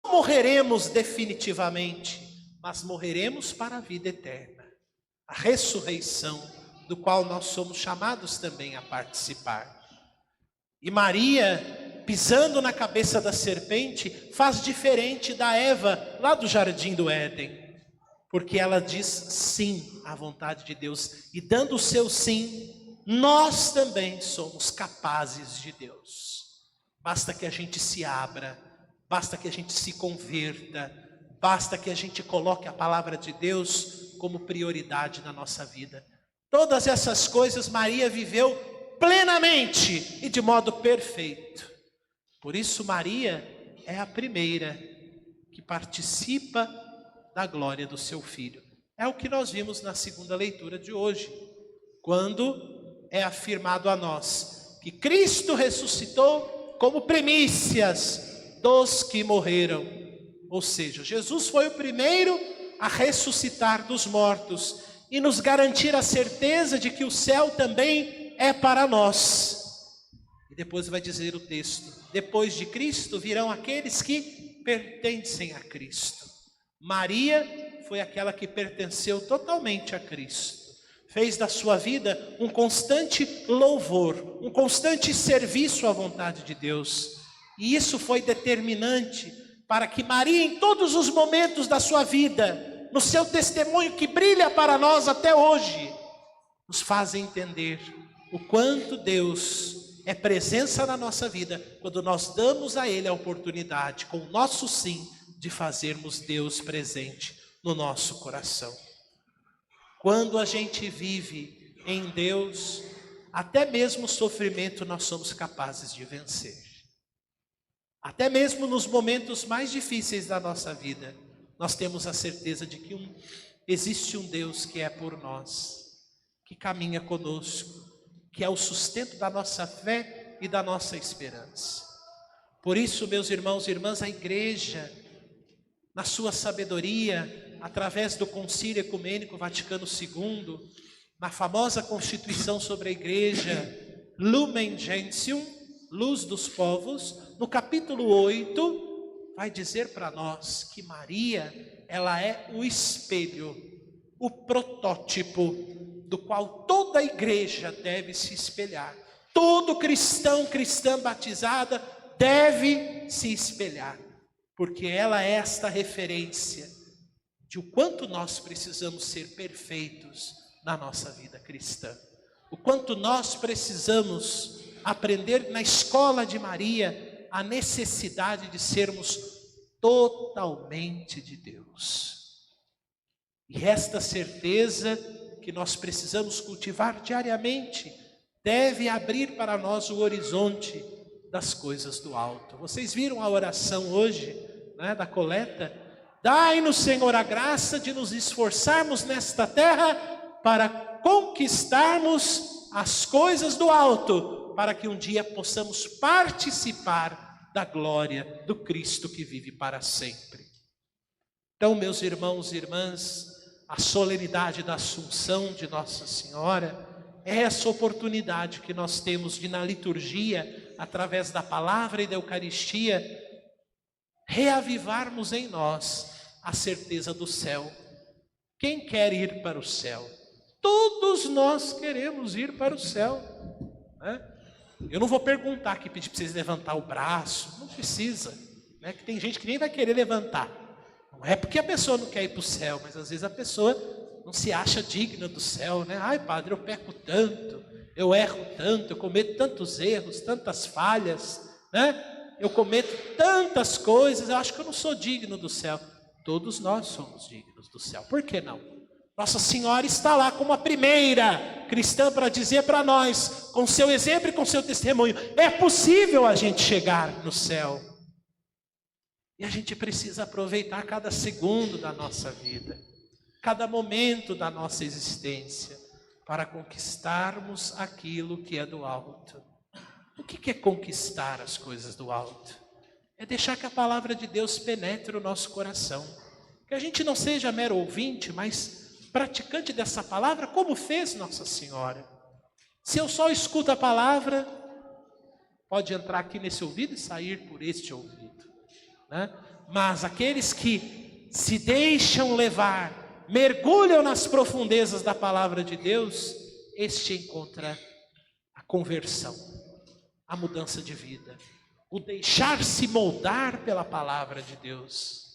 morreremos definitivamente, mas morreremos para a vida eterna, a ressurreição, do qual nós somos chamados também a participar. E Maria, pisando na cabeça da serpente, faz diferente da Eva lá do jardim do Éden, porque ela diz sim à vontade de Deus, e dando o seu sim, nós também somos capazes de Deus. Basta que a gente se abra, basta que a gente se converta, basta que a gente coloque a palavra de Deus como prioridade na nossa vida. Todas essas coisas Maria viveu plenamente e de modo perfeito. Por isso Maria é a primeira que participa da glória do seu Filho. É o que nós vimos na segunda leitura de hoje, quando é afirmado a nós que Cristo ressuscitou como primícias dos que morreram. Ou seja, Jesus foi o primeiro a ressuscitar dos mortos e nos garantir a certeza de que o céu também é para nós. E depois vai dizer o texto: depois de Cristo virão aqueles que pertencem a Cristo. Maria foi aquela que pertenceu totalmente a Cristo. Fez da sua vida um constante louvor, um constante serviço à vontade de Deus. E isso foi determinante para que Maria, em todos os momentos da sua vida, no seu testemunho que brilha para nós até hoje, nos faz entender o quanto Deus é presença na nossa vida, quando nós damos a Ele a oportunidade, com o nosso sim, de fazermos Deus presente no nosso coração. Quando a gente vive em Deus, até mesmo o sofrimento nós somos capazes de vencer. Até mesmo nos momentos mais difíceis da nossa vida, nós temos a certeza de que existe um Deus que é por nós, que caminha conosco, que é o sustento da nossa fé e da nossa esperança. Por isso, meus irmãos e irmãs, a igreja, na sua sabedoria, através do Concílio Ecumênico Vaticano II, na famosa Constituição sobre a Igreja, Lumen Gentium, Luz dos Povos, no capítulo 8, vai dizer para nós que Maria, ela é o espelho, o protótipo, do qual toda a igreja deve se espelhar. Todo cristão, cristã batizada deve se espelhar, porque ela é esta referência de o quanto nós precisamos ser perfeitos na nossa vida cristã. O quanto nós precisamos aprender na escola de Maria a necessidade de sermos totalmente de Deus. E esta certeza que nós precisamos cultivar diariamente deve abrir para nós o horizonte das coisas do alto. Vocês viram a oração hoje, né, da coleta? Dai-nos, Senhor, a graça de nos esforçarmos nesta terra para conquistarmos as coisas do alto, para que um dia possamos participar da glória do Cristo que vive para sempre. Então, meus irmãos e irmãs, a solenidade da Assunção de Nossa Senhora é essa oportunidade que nós temos de, na liturgia, através da palavra e da Eucaristia, reavivarmos em nós a certeza do céu. Quem quer ir para o céu? Todos nós queremos ir para o céu, né? Eu não vou perguntar aqui, pedir para vocês levantar o braço, não precisa, né? Que tem gente que nem vai querer levantar. Não é porque a pessoa não quer ir para o céu, mas às vezes a pessoa não se acha digna do céu, né? Ai, padre, eu peco tanto, eu erro tanto, eu cometo tantos erros, tantas falhas, né? Eu cometo tantas coisas, eu acho que eu não sou digno do céu. Todos nós somos dignos do céu, por que não? Nossa Senhora está lá como a primeira cristã para dizer para nós, com seu exemplo e com seu testemunho, é possível a gente chegar no céu. E a gente precisa aproveitar cada segundo da nossa vida, cada momento da nossa existência, para conquistarmos aquilo que é do alto. O que é conquistar as coisas do alto? É deixar que a palavra de Deus penetre o nosso coração. Que a gente não seja mero ouvinte, mas praticante dessa palavra, como fez Nossa Senhora. Se eu só escuto a palavra, pode entrar aqui nesse ouvido e sair por este ouvido. né? Mas aqueles que se deixam levar, mergulham nas profundezas da palavra de Deus, este encontra a conversão, a mudança de vida, o deixar-se moldar pela palavra de Deus.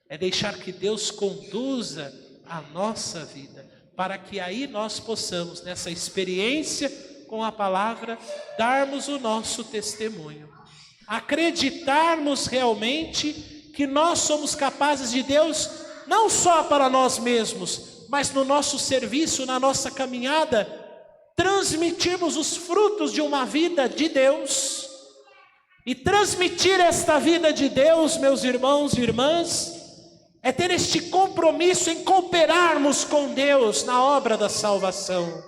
É deixar que Deus conduza a nossa vida, para que aí nós possamos, nessa experiência com a palavra, darmos o nosso testemunho. Acreditarmos realmente que nós somos capazes de Deus, não só para nós mesmos, mas no nosso serviço, na nossa caminhada, transmitirmos os frutos de uma vida de Deus. E transmitir esta vida de Deus, meus irmãos e irmãs, é ter este compromisso em cooperarmos com Deus na obra da salvação,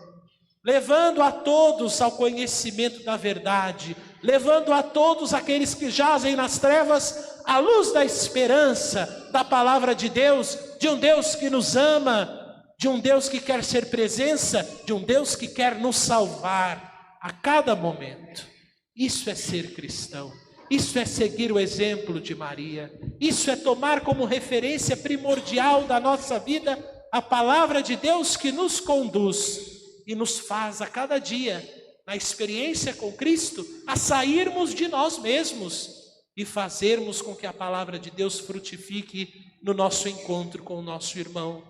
levando a todos ao conhecimento da verdade, levando a todos aqueles que jazem nas trevas a luz da esperança, da palavra de Deus, de um Deus que nos ama, de um Deus que quer ser presença, de um Deus que quer nos salvar a cada momento. Isso é ser cristão. Isso é seguir o exemplo de Maria. Isso é tomar como referência primordial da nossa vida a palavra de Deus que nos conduz e nos faz a cada dia, na experiência com Cristo, a sairmos de nós mesmos e fazermos com que a palavra de Deus frutifique no nosso encontro com o nosso irmão,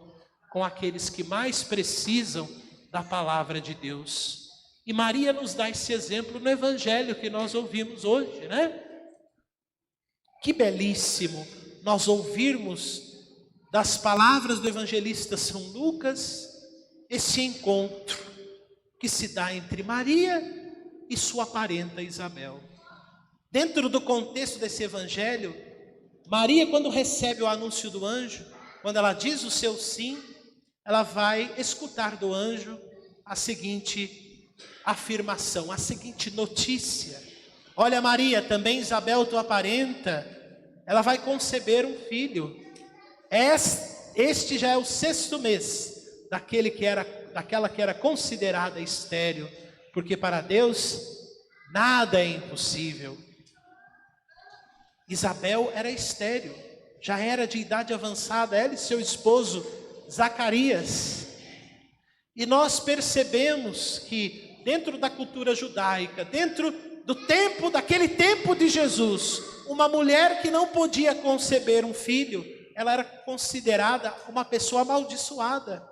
com aqueles que mais precisam da palavra de Deus. E Maria nos dá esse exemplo no Evangelho que nós ouvimos hoje, né? Que belíssimo nós ouvirmos das palavras do evangelista São Lucas esse encontro que se dá entre Maria e sua parenta Isabel. Dentro do contexto desse evangelho, Maria, quando recebe o anúncio do anjo, quando ela diz o seu sim, ela vai escutar do anjo a seguinte afirmação, a seguinte notícia: olha, Maria, também Isabel, tua parenta, ela vai conceber um filho. Este já é o 6º mês daquela que era considerada estéril, porque para Deus nada é impossível. Isabel era estéril, já era de idade avançada, ela e seu esposo Zacarias. E nós percebemos que dentro da cultura judaica, dentro daquele tempo de Jesus, uma mulher que não podia conceber um filho, ela era considerada uma pessoa amaldiçoada,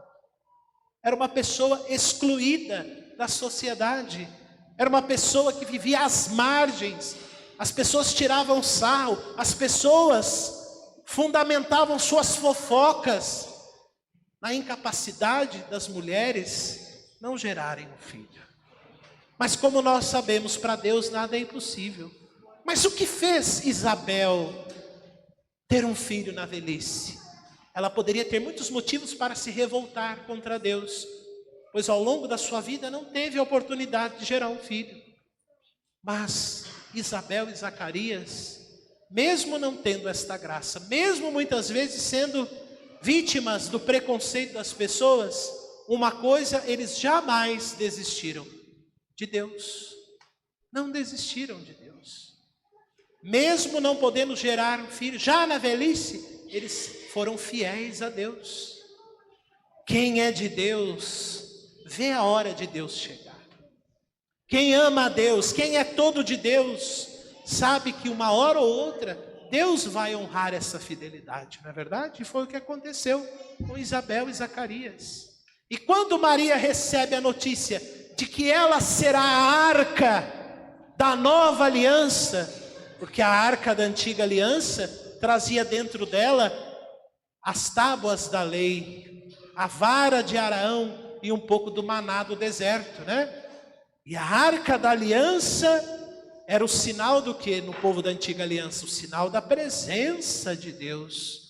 era uma pessoa excluída da sociedade, era uma pessoa que vivia às margens, as pessoas tiravam sarro, as pessoas fundamentavam suas fofocas na incapacidade das mulheres não gerarem um filho. Mas como nós sabemos, para Deus nada é impossível. Mas o que fez Isabel ter um filho na velhice? Ela poderia ter muitos motivos para se revoltar contra Deus, pois ao longo da sua vida não teve a oportunidade de gerar um filho. Mas Isabel e Zacarias, mesmo não tendo esta graça, mesmo muitas vezes sendo vítimas do preconceito das pessoas, uma coisa eles jamais desistiram: de Deus. Não desistiram de Deus. Mesmo não podendo gerar um filho, já na velhice, eles foram fiéis a Deus. Quem é de Deus, vê a hora de Deus chegar. Quem ama a Deus, quem é todo de Deus, sabe que uma hora ou outra, Deus vai honrar essa fidelidade, não é verdade? E foi o que aconteceu com Isabel e Zacarias. E quando Maria recebe a notícia de que ela será a arca da nova aliança, porque a arca da antiga aliança trazia dentro dela as tábuas da lei, a vara de Araão e um pouco do maná do deserto, né? E a arca da aliança era o sinal do que no povo da antiga aliança? O sinal da presença de Deus.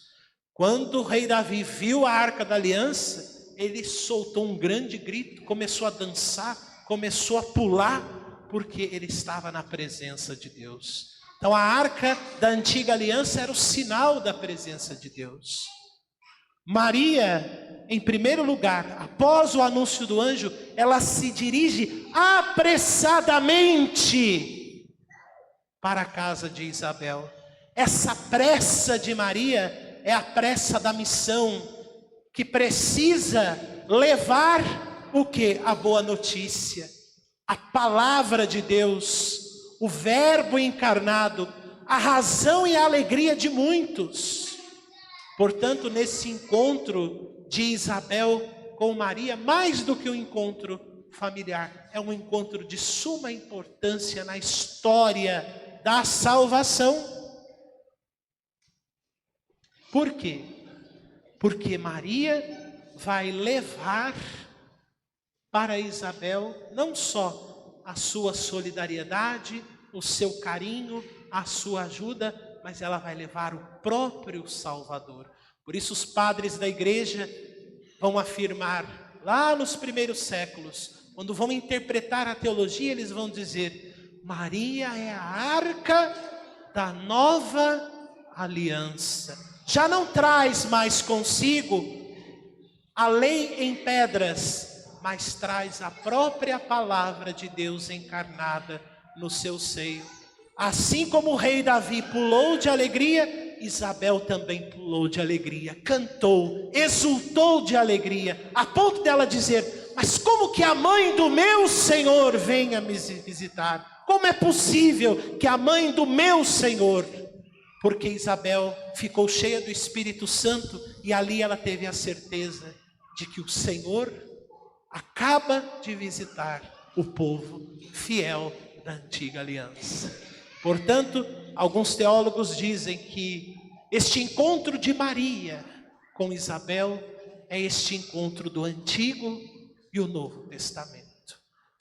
Quando o rei Davi viu a arca da aliança, ele soltou um grande grito, começou a dançar, começou a pular, porque ele estava na presença de Deus. Então a arca da antiga aliança era o sinal da presença de Deus. Maria, em primeiro lugar, após o anúncio do anjo, ela se dirige apressadamente para a casa de Isabel. Essa pressa de Maria é a pressa da missão, que precisa levar o quê? A boa notícia, a palavra de Deus, o verbo encarnado, a razão e a alegria de muitos. Portanto, nesse encontro de Isabel com Maria, mais do que um encontro familiar, é um encontro de suma importância na história da salvação. Por quê? Porque Maria vai levar para Isabel não só a sua solidariedade, o seu carinho, a sua ajuda, mas ela vai levar o próprio Salvador. Por isso os padres da igreja vão afirmar, lá nos primeiros séculos, quando vão interpretar a teologia, eles vão dizer: Maria é a arca da nova aliança. Já não traz mais consigo a lei em pedras, mas traz a própria palavra de Deus encarnada no seu seio. Assim como o rei Davi pulou de alegria, Isabel também pulou de alegria, cantou, exultou de alegria, a ponto dela dizer: mas como que a mãe do meu Senhor venha me visitar? Como é possível que a mãe do meu Senhor? Porque Isabel ficou cheia do Espírito Santo e ali ela teve a certeza de que o Senhor acaba de visitar o povo fiel da antiga aliança. Portanto, alguns teólogos dizem que este encontro de Maria com Isabel é este encontro do Antigo e o Novo Testamento.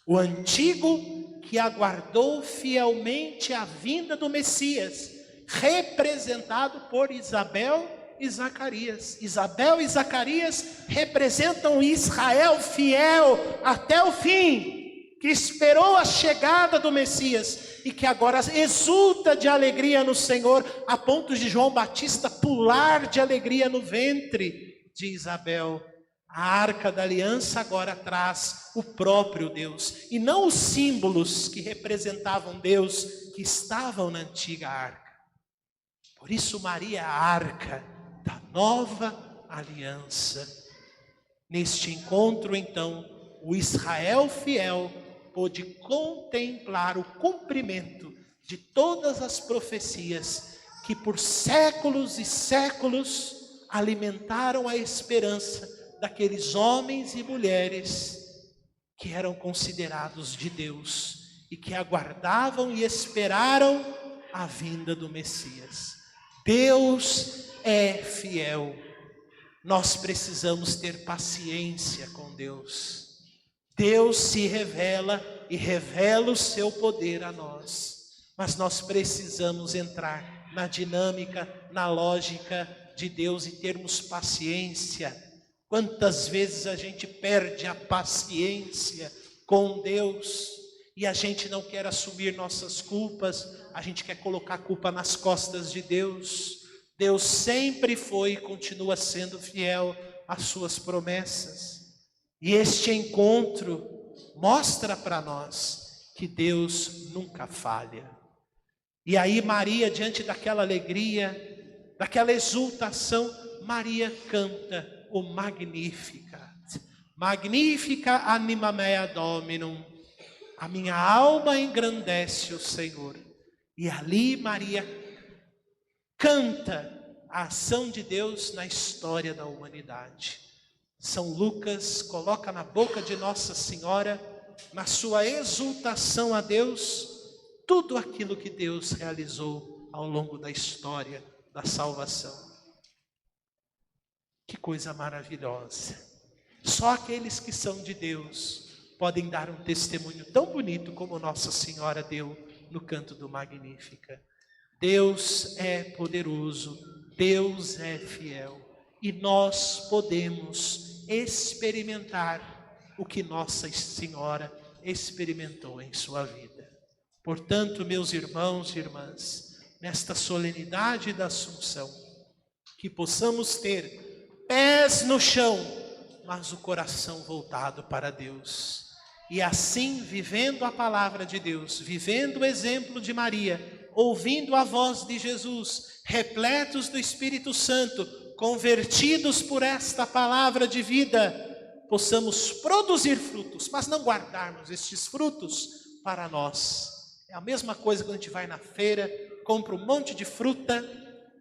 O Antigo, que aguardou fielmente a vinda do Messias, representado por Isabel e Zacarias. Isabel e Zacarias representam Israel fiel até o fim, que esperou a chegada do Messias e que agora exulta de alegria no Senhor, a ponto de João Batista pular de alegria no ventre de Isabel. A arca da aliança agora traz o próprio Deus, e não os símbolos que representavam Deus, que estavam na antiga arca. Por isso Maria é a arca da nova aliança. Neste encontro, então, o Israel fiel pôde contemplar o cumprimento de todas as profecias que por séculos e séculos alimentaram a esperança daqueles homens e mulheres que eram considerados de Deus e que aguardavam e esperaram a vinda do Messias. Deus é fiel. Nós precisamos ter paciência com Deus. Deus se revela e revela o seu poder a nós. Mas nós precisamos entrar na dinâmica, na lógica de Deus e termos paciência. Quantas vezes a gente perde a paciência com Deus e a gente não quer assumir nossas culpas, a gente quer colocar a culpa nas costas de Deus. Deus sempre foi e continua sendo fiel às suas promessas. E este encontro mostra para nós que Deus nunca falha. E aí Maria, diante daquela alegria, daquela exultação, Maria canta o Magnificat. Magnificat anima mea Dominum. A minha alma engrandece o Senhor. E ali Maria canta a ação de Deus na história da humanidade. São Lucas coloca na boca de Nossa Senhora, na sua exultação a Deus, tudo aquilo que Deus realizou ao longo da história da salvação. Que coisa maravilhosa. Só aqueles que são de Deus podem dar um testemunho tão bonito como Nossa Senhora deu no canto do Magnífica. Deus é poderoso, Deus é fiel, e nós podemos experimentar o que Nossa Senhora experimentou em sua vida. Portanto, meus irmãos e irmãs, nesta solenidade da Assunção, que possamos ter pés no chão, mas o coração voltado para Deus. E assim, vivendo a palavra de Deus, vivendo o exemplo de Maria, ouvindo a voz de Jesus, repletos do Espírito Santo, convertidos por esta palavra de vida, possamos produzir frutos, mas não guardarmos estes frutos para nós. É a mesma coisa quando a gente vai na feira, compra um monte de fruta,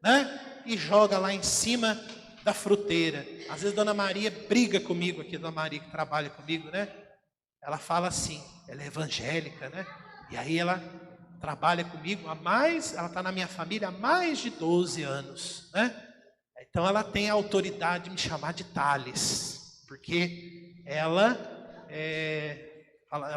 né? E joga lá em cima da fruteira. Às vezes Dona Maria briga comigo aqui, Dona Maria que trabalha comigo, né? Ela fala assim, ela é evangélica, né? E aí ela trabalha comigo ela está na minha família há mais de 12 anos, né? Então ela tem a autoridade de me chamar de Thales, porque ela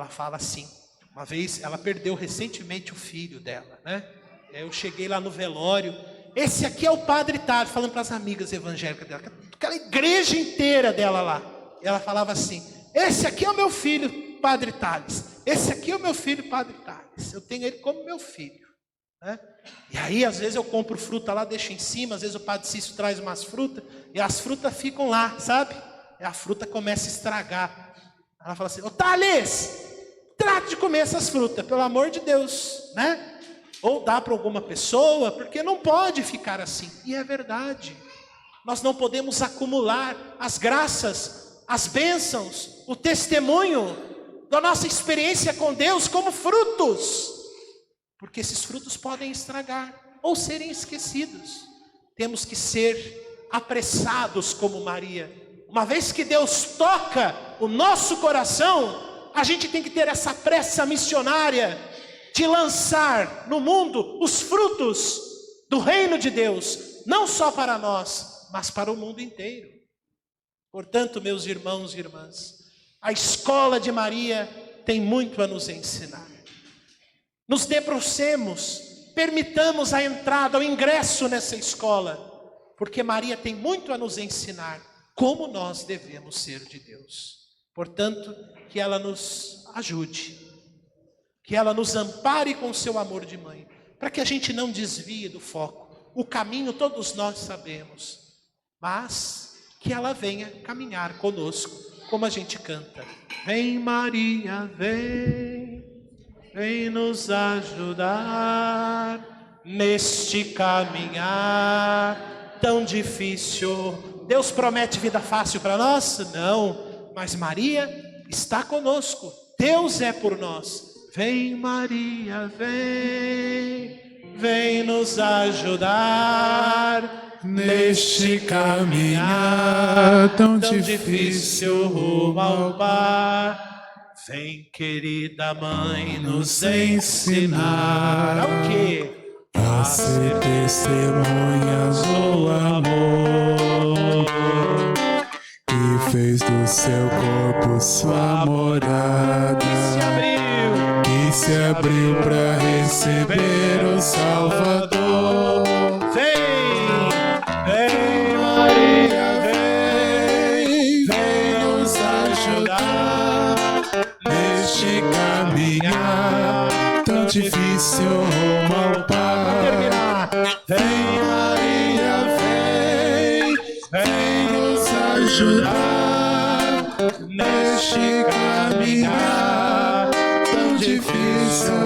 fala assim, uma vez ela perdeu recentemente o filho dela, né? Eu cheguei lá no velório, esse aqui é o Padre Thales, falando para as amigas evangélicas dela, aquela igreja inteira dela lá. E ela falava assim, esse aqui é o meu filho, Padre Thales. Esse aqui é o meu filho, Padre Thales. Eu tenho ele como meu filho, né? E aí, às vezes eu compro fruta lá, deixo em cima. Às vezes o Padre Cício traz umas frutas e as frutas ficam lá, sabe? E a fruta começa a estragar. Ela fala assim, ô Thales, trate de comer essas frutas, pelo amor de Deus, né? Ou dá para alguma pessoa, porque não pode ficar assim. E é verdade. Nós não podemos acumular as graças, as bênçãos, o testemunho da nossa experiência com Deus como frutos, porque esses frutos podem estragar ou serem esquecidos. Temos que ser apressados como Maria. Uma vez que Deus toca o nosso coração, a gente tem que ter essa pressa missionária de lançar no mundo os frutos do reino de Deus, não só para nós, mas para o mundo inteiro. Portanto, meus irmãos e irmãs, a escola de Maria tem muito a nos ensinar. Nos debrucemos, permitamos a entrada, o ingresso nessa escola, porque Maria tem muito a nos ensinar como nós devemos ser de Deus. Portanto, que ela nos ajude, que ela nos ampare com seu amor de mãe, para que a gente não desvie do foco. O caminho todos nós sabemos, mas que ela venha caminhar conosco, como a gente canta. Vem Maria, vem nos ajudar neste caminhar tão difícil. Deus promete vida fácil para nós? Não, mas Maria está conosco, Deus é por nós. Vem Maria, vem nos ajudar neste caminhar tão difícil rumo ao Pai. Vem, querida mãe, nos ensinar ao quê? A ser testemunhas do amor que fez do seu corpo sua morada, que se abriu para receber o Salvador. Vem Maria, vem nos ajudar neste caminhar tão difícil rumo ao Pai. Vem Maria, vem nos ajudar neste caminhar tão difícil.